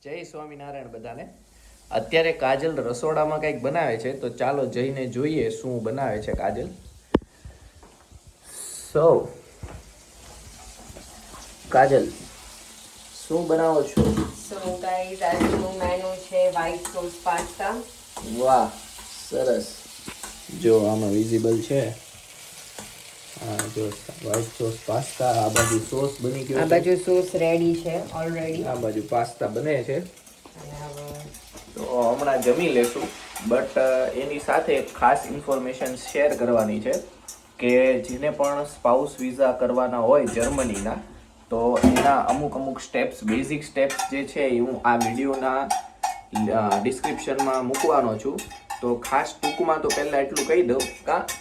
જય સ્વામિનારાયણ બધાને. અત્યારે કાજલ રસોડામાં કંઈક બનાવે છે, તો ચાલો જઈને જોઈએ શું બનાવે છે કાજલ. સો કાજલ, શું બનાવો છો? સો ગાઈસ, આજનું મેનુ છે વ્હાઈટ સોસ પાસ્તા. વાહ, સરસ. જો આમાં વિઝિબલ છે. હા, જો વ્હાઈટ સોસ પાસ્તા. આ બાજુ સોસ બની ગયો આ છે. બાજુ સોસ રેડી છે ઓલરેડી. આ બાજુ પાસ્તા બને છે. અને હવે તો હમણાં જમી લેશું, બટ એની સાથે એક ખાસ ઇન્ફોર્મેશન શેર કરવાની છે કે જેને પણ સ્પાઉસ વિઝા કરવાના હોય જર્મનીના, તો એના અમુક સ્ટેપ્સ, બેઝિક સ્ટેપ્સ જે છે એ હું આ વિડીયોના ડિસ્ક્રિપ્શનમાં મૂકવાનો છું. તો ખાસ ટૂંકમાં તો પહેલાં એટલું કહી દઉં,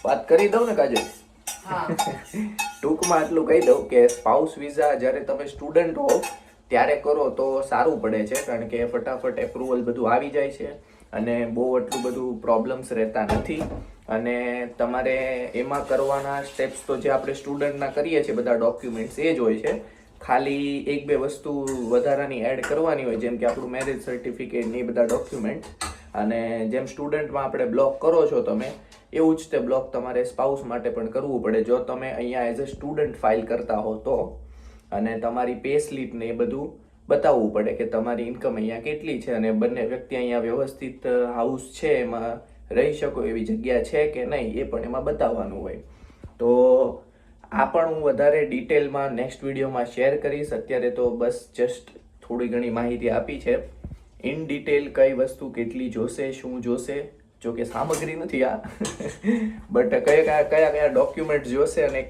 વાત કરી દઉં ને કાજલ? ટૂંકમાં એટલું કહી દઉં કે સ્પાઉસ વિઝા જ્યારે તમે સ્ટુડન્ટ હો ત્યારે કરો તો સારું પડે છે, કારણ કે ફટાફટ એપ્રુવલ બધું આવી જાય છે અને બહુ એટલું બધું પ્રોબ્લેમ્સ રહેતા નથી. અને તમારે એમાં કરવાના સ્ટેપ્સ તો જે આપણે સ્ટુડન્ટના કરીએ છીએ બધા ડોક્યુમેન્ટ્સ એ જ હોય છે. ખાલી એક બે વસ્તુ વધારાની એડ કરવાની હોય, જેમ કે આપણું મેરેજ સર્ટિફિકેટ ને એ બધા ડોક્યુમેન્ટ. અને જેમ સ્ટુડન્ટમાં આપણે બ્લોક કરો છો તમે, એવું જ તે બ્લોક તમારે સ્પાઉસ માટે પણ કરવું પડે જો તમે અહીંયા એઝ અ સ્ટુડન્ટ ફાઇલ કરતા હો તો. અને તમારી પે સ્લિપ ને એ બધું બતાવવું પડે કે તમારી ઇન્કમ અહીંયા કેટલી છે અને બંને વ્યક્તિ અહીંયા વ્યવસ્થિત હાઉસ છે એમાં રહી શકો એવી જગ્યા છે કે નહીં એ પણ એમાં બતાવવાનું હોય. તો આ પણ હું વધારે ડિટેલમાં નેક્સ્ટ વિડીયોમાં શેર કરીશ. અત્યારે તો બસ જસ્ટ થોડી ઘણી માહિતી આપી છે. ઇન ડિટેલ કઈ વસ્તુ કેટલી જોશે, શું જોશે, જો કે સામગ્રી નથી આ બટ કયા ડોક્યુમેન્ટ જોશે અને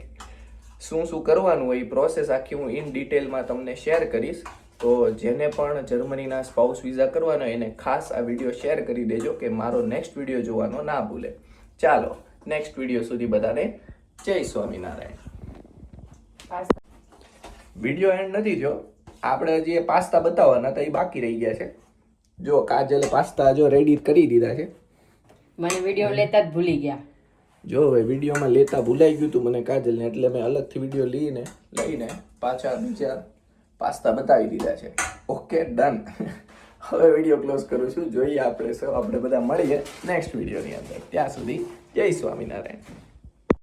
શું કરવાનું હોય એ પ્રોસેસ આખી હું ઇન ડિટેલમાં તમને શેર કરીશ. તો જેને પણ જર્મનીના સ્પાઉસ વિઝા કરવાનો એને ખાસ આ વિડીયો શેર કરી દેજો કે મારો નેક્સ્ટ વિડીયો જોવાનો ના ભૂલે. ચાલો, નેક્સ્ટ વિડીયો સુધી બધાને જય સ્વામિનારાયણ. વિડીયો એન્ડ નથી થયો, આપણે હજી એ પાસ્તા બતાવવાના હતા એ બાકી રહી ગયા છે. જો કાજલે પાસ્તા જો રેડી કરી દીધા છે. મને વિડીયો લેતા જ ભૂલી ગયા. જો હવે વિડીયોમાં લેતા ભૂલાઈ ગયું હતું મને કાજલને, એટલે મેં અલગથી વિડીયો લઈને પાછા બીજા પાસ્તા બતાવી દીધા છે. Okay, done. હવે વિડીયો ક્લોઝ કરું છું. જોઈએ આપણે બધા મળીએ નેક્સ્ટ વિડીયોની અંદર. ત્યાં સુધી જય સ્વામિનારાયણ.